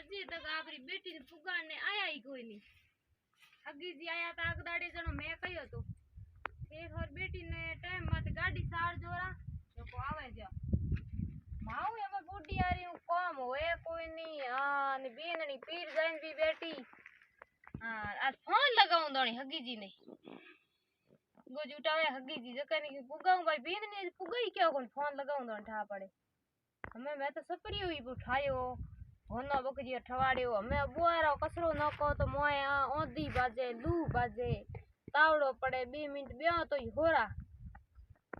હજી તક આપણી બેટી ને ફુગાડને આયા ઈ કોઈ નહીં. હગીજી આયા તા આગદાડે જણો મેં કહ્યો તો એક વાર બેટી ને ટાઈમ માં ગાડી સાર જોરા લોકો આવે છે માઉ એમાં બુડી આરી હું કોમ હોય કોઈ નહીં. હા ને બેનની પીર જઈને બી બેટી હા આ ફોન લગાવું દોણી હગીજી ને ગોજ ઉઠાવે હગીજી જકની ફુગાવું ભાઈ બેન ને ફુગાઈ કેવો કોણ ફોન લગાવું દોણ ઠા પડે. અમે મેં તો સપર્યું ઈ ઉઠાયો હોનો બકરીઓ ઠવાડ્યો અમે બોયરો કચરો ન કહો તો મોય ઓંધી બાજે લૂ બાજે તાવડો પડે 2 મિનિટ બેહો તો હોરા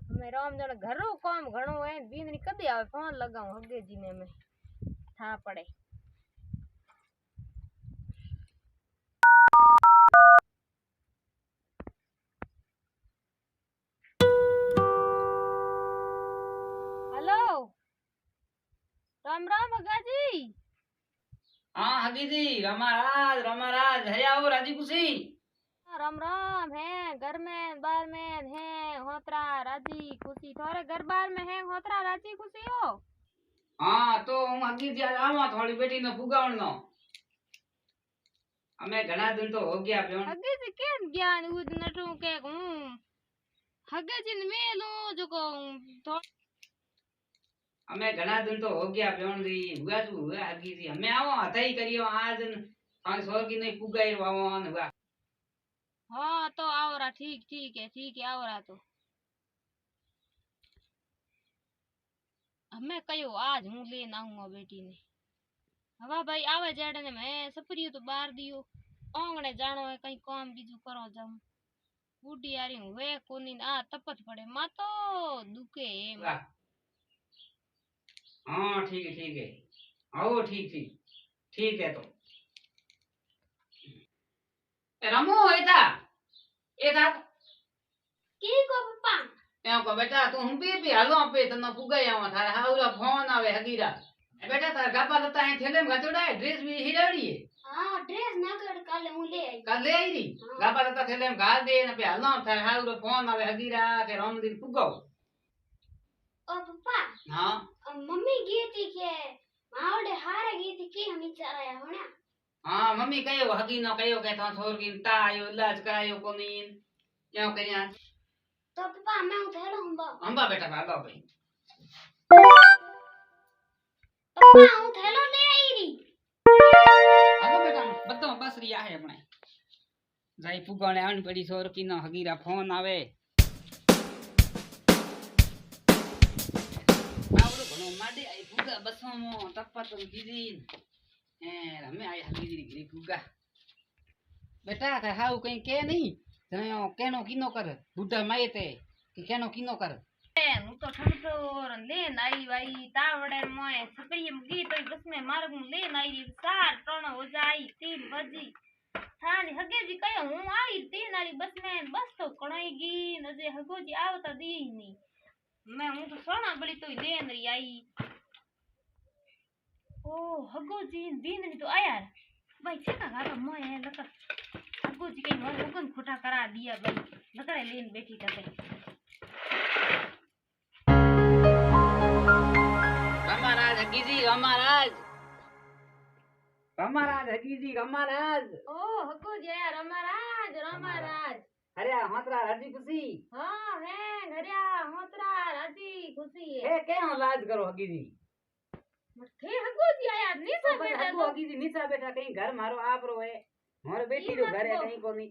અમે રામજણ ઘરનું કામ ઘણું હોય બીંદની કદી આવે ફોન લગાવું હગેજી ને અમે થા પડે. हेलो राम राम हगाजी. हाँ हगी जी रमा राज है आओ राजी खुशी. राम राम है घर में बाहर में है होतरा राजी खुशी. थोड़े घर बार में है होतरा राजी खुशी हो. हाँ तो हूँ हगी जी आज आवा थोड़ी बेटी ने फुगावण नो અમે ઘણા દિન તો હો ગયા પ્યોન હગેજી કેમ જ્ઞાન ઉદ નટુ કે હું હગેજી ને મેલો જો કો તો અમે ઘણા દિન તો હો ગયા પ્યોન દી હુआ छु हुआ हगी जी हमें आओ हथई करियो आज थाने सोगी नहीं फुगाई वावो न हुआ. हाँ तो आवरा ठीक है आवरा तो हमें कहो आज हूँ लेने आऊंगा बेटी ने. हवा भाई आवे जेड़े ने मैं सपरियो तो बार दियो आंगणे जानो है कहीं काम बीजू करो जाऊं बूढ़ी यारी हूँ वे कोनी आ तपत पड़े मा तो दुखे है. हाँ ठीक है आओ ठीक है तो रमो एता की को पप्पा एं को बेटा तू हम भी हालो पे तने फुगाई आवा थारे हाउरा फोन आवे हगीरा बेटा तार गापा लता है थेले में गचोड़ा ड्रेस भी हिराड़ी है. हां ड्रेस ना कर काले हूं ले आई कल ले आई री गापा लता थेले में घाल दे न पे हालो थारे हाउरा फोन आवे हगीरा के राम दिन फुगाओ. ओ पप्पा हां मम्मी गई थी के मावड़े हारे गई थी के हम विचार आया होना. हां मम्मी कयो हगी न कयो के था छोर की ता आयो इलाज करायो कोनी क्यों करिया तो पप्पा मैं उठेलो अंबा बेटा भागो भाई पप्पा उठेलो ले आई री भागो बेटा बतो बस रिया है अपने जाई फुगाने आन पड़ी छोर की न हगीरा फोन आवे आवरो घणो माडे आई फुगा बसो मो तपत दीदी ए हमें आई हगीरी गिरी फुगा बेटा था हाउ कहीं के नहीं जने केनो किनो कर बुड्ढा मायते कि केनो किनो कर હું તો ઠંડો લેન आई भाई तावड़े मोए सपरी गी तो बस में मार्ग लेन आई सार त्रण हो जाई 3 बजी थानी हगेजी कयो हूं आई 3 वाली बस में बस तो कणाई गी नजे हगोजी आवता दी नहीं मैं हूं तो सोना बड़ी तो लेन री आई. ओ हगोजी दिन नहीं तो आया भाई छका गाता मोए लका हगोजी कई मोए हुकम खोटा करा दिया भाई लकड़े लेन बैठी तके रमाराज हगी जी रमाराज हगी जी रमाराज ओ हगोजी आया रमाराज अरे होतरा राजी खुशी हाँ है घरिया होतरा राजी खुशी है ए के लाज करो हगी जी थे हगोजी आया नीचा बैठा तो हगी जी नीचा बैठा कहीं घर मारो आप रो है मोर बेटी रो घर है कहीं कोनी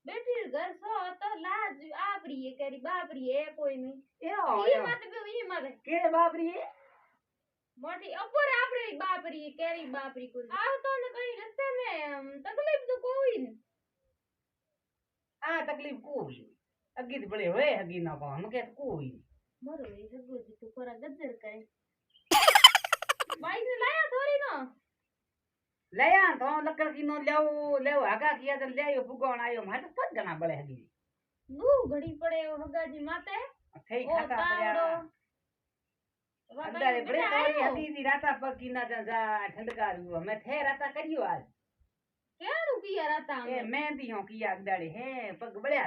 बेटी घर सो तो लाज आपरी है करी बापरी है कोई नहीं ए ये मत के बापरी है मोटी ऊपर आपरी बापरी है केरी बापरी कोई आव तो ने कहीं रस्ते में तकलीफ तो कोई नहीं आ तकलीफ कोई अगी तो बड़े होए हगी ना को हम के कोई मरो ये हगोजी तो पूरा गजर करे भाई ने लाया थोड़ी ना लया तो लकड़ की नो लेव आगा किया तो ले आयो फुगोण आयो मार तो पद गना बड़े हगी बू घड़ी पड़े हगाजी माते थई खाता पड़या अंदर बड़े तोरी हगी जी राता पकी ना जा ठंडका रु मैं थे राता करियो आज केनु किया राता ए मेहंदी हो किया अगदाड़े है पग बड़या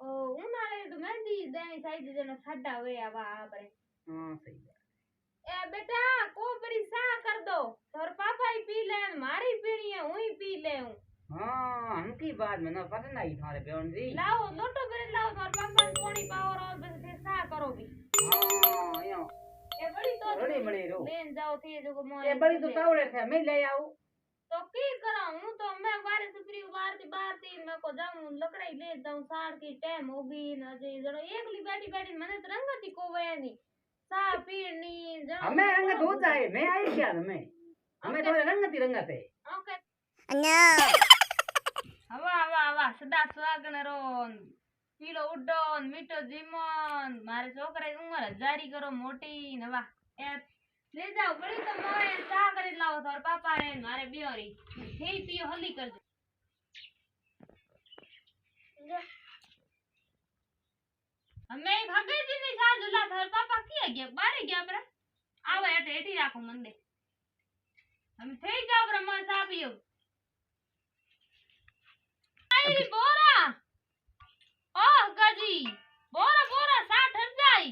ओ उनाले तो मेहंदी देनी साइड जने साडा वे आवा आपरे हां सही ए बेटा कोपरी सा कर दो और पापा ही पी ले मारी पीनी है हुई पी ले हूं हाँ हमकी बात में ना पसंद आई तुम्हारे बेवन जी लाओ लोटो भरे लाओ और पापा ने पानी पाओ और बस सा करो भी हाँ यो ए बड़ी तो बड़ी रो लेन जाओ थे जो मोर ये बड़ी तो तावड़े थे मैं ले आऊं तो की करा हूं तो मैं बारे सुपरी बार तीन मैं को जाऊं लकड़ी ले जाऊं सार की टाइम होगी ना जे जरो एकली बैठी बैठी मने तो रंगती को वे नहीं सा पीनी जरो हमें रंगत हो जाए मैं आई क्या हमें तुम्हारे रंगत है ओके No. हवा हवा हवा सदा सुहागण रोन पीलो उड्डोन मीठो जीमोन मारे छोकरे उमर हजारी करो मोटी नवा ए ले जाओ बड़ी तो मोए सा करे लाओ तोर पापा ने मारे बियोरी हे पियो हली कर हमें भागे जी नहीं सा झूला तोर पापा किया गया बारे गया पर आवे अटे एठी राखो मंदे हम थे जाओ ब्रह्मा सा पियो आई बोरा ओ गाजी बोरा बोरा साठ हट जाई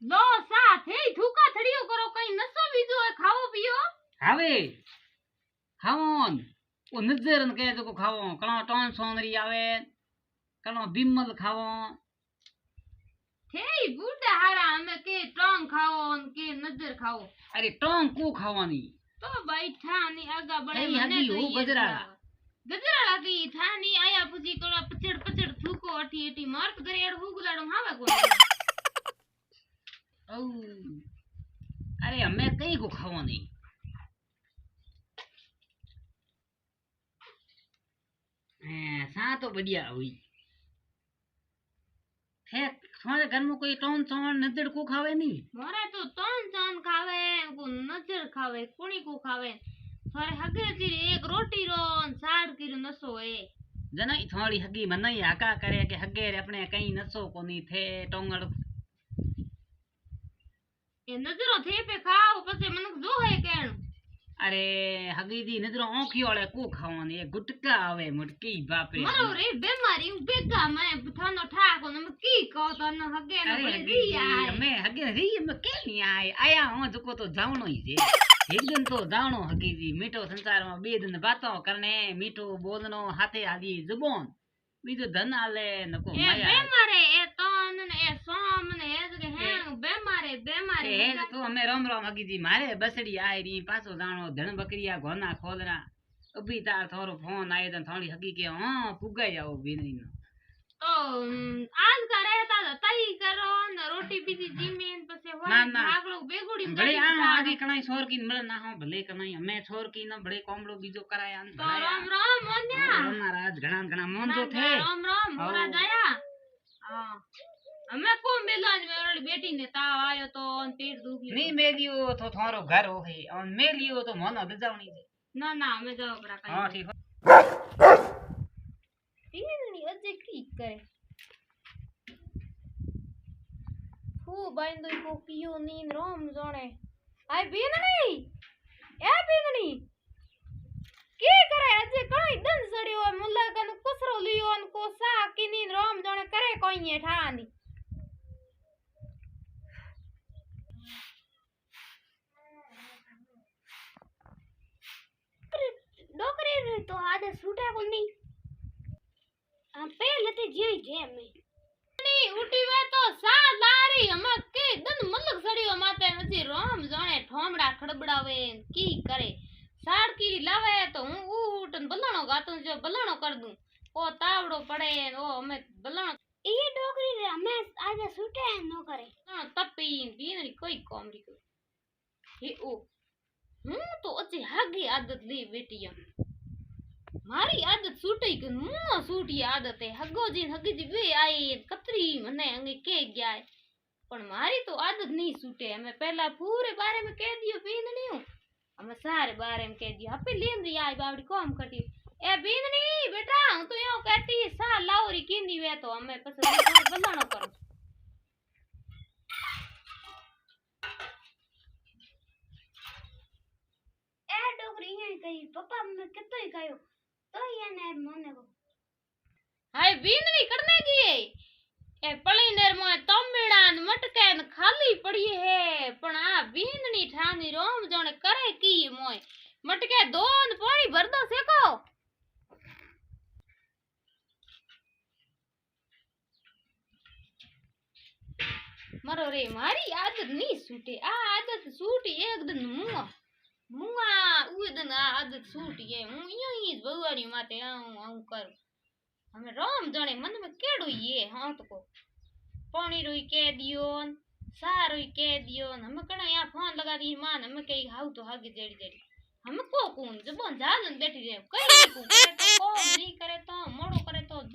लो साथ हे ठुका थड़ियो करो कई नसो बीजो है खाओ पियो હવે ખાવોન ઓ નજર ને કહે તો ખાવો કણો ટોન સોનરી આવે કણો બિમલ ખાવો थे बूढ़ा हारा हमें के टोंग खाओ के नजर खाओ અરે ટોંગ કુ ખાવાની तो बैठा नी आगा बड़े नहीं, हगी हो, गजराला। गजराला की था नी आया पुजी कोला पचड़ पचड़ थूको अटी अटी मारत करे एड़ हुगलाडो हावे को ઓ અરે અમે કઈ કો ખાવાની સા તો બઢિયા हुई है तुम्हारे घर में कोई टोन सोन नजर को खावे नहीं मोरे तो तोन चान खावे को नजर खावे कोणी को खावे थारे हगे ती एक रोटी रोन साड़ की नसो है जना थोड़ी हगी मनई हाका करे के हगे रे अपने कहीं नसो कोनी थे टोंगड़ ये नजरो थे पे खाओ पसे मनक जो है केण अरे हगी दी नजर आंखी वाले को खावानी ये गुटका आवे मुटकी बाप रे मरो रे बीमारी बेगा मैं थानो ठाको न की को तो न हगे न अरे बड़ी हगी री आए मैं हगे री में के नहीं आए आया हूं जको तो जावणो ही जे एक दिन तो जावणो हगी जी मीठो संसार में बे दिन बातों करने मीठो बोलनो हाथे आली जुबान बीजो धन आले नको ए माया बेमारे ए तोन न ए सोम न ए जगे हैं बेमारे बेमारे ए तो हमें राम राम हगी जी मारे बसड़ी आए री पासो जावणो धन बकरिया घोना खोलना अभी तार थोरो फोन आए तो थोड़ी हगी के हां पुगा जाओ बिनी तो आज का रहता था तई करो न रोटी पीती जीमेन पसे हो ना, ना। भागलो बेगुड़ी भले आ आदि कणाई छोर की मिल ना हो भले कणाई हमें छोर की ना भले कोमड़ो बीजो कराया तो राम राम मोन्या ना राज घणा घणा मन तो थे राम राम मोरा औ। जाया हां हमें को मिलाज में वाली बेटी ने ताव आयो तो अन पेट दुखी नहीं मेलियो तो थारो घर हो है और मेलियो तो मन हद जावनी है ना ना हमें जाओ बड़ा हां ठीक हो तीननी अजे की करे फू बाइंदो को पियो नींद रोम जोणे आय बीननी ए बीननी के करे अजे कई दन सड़ियो मुल्ला कन कुसरो लियो अन को सा की नींद रोम जोणे करे कोई ठानी डोकरी तो आधे सूटा कोनी पहले ते जी जे में नहीं उठी वे तो सा लारी हम के दन मलक सड़ियो माते नथी राम जाने ठोमड़ा खड़बड़ावे की करे साड़ की लावे तो हूं उठन बलाणो गातू जो बलाणो कर दूं ओ तावड़ो पड़े ओ हमें बलाणो ई डोकरी रे हमें आज सूटे नो करे तपी बीन कोई कॉमरी को हे ओ हूं तो अच्छी हागी आदत ली बेटिया मारी आदत सूटी के मुंह सूटी आदत है हगो जी हगी जी वे आई कतरी मने अंगे के गया है पर मारी तो आदत नहीं सूटे हमें पहला पूरे बारे में कह दियो बींदनी हूं हमें सारे बारे में कह दियो हपे लेन री आई बावड़ी काम करती ए बींदनी बेटा हूं तो यो कहती सा लावरी किंदी वे तो हमें पसंद बनानो करो ए डोगरी है कही पापा मैं कितो ही कयो तो ये ने मने को हाय बींदनी करने की है એ પળીનેર માં તમિળા ને મટકે ને ખાલી પડી હે પણ આ વીંદણી ઠાની રોમ જોણે કરે કી મોય મટકે દોન પાણી ભરદો શેકો મારો રે મારી આદત ની છૂટે આ આદત છૂટી એકદમ મુઆ ઉદન આ આદત છૂટી એ હું ઈ જ ભગવાની માતે આવું કરું અમે રોમ જોણે મને में केड़ो ये हाँ तो को पानी रोई के दियो सारोई के दियो हम कणा यहाँ फोन लगा दी मान हम कई हाउ तो हागे जेड़ी जेड़ी हम को कौन जबन जाजन बैठी रहे कई को करे तो को नहीं करे तो मोड़ो करे तो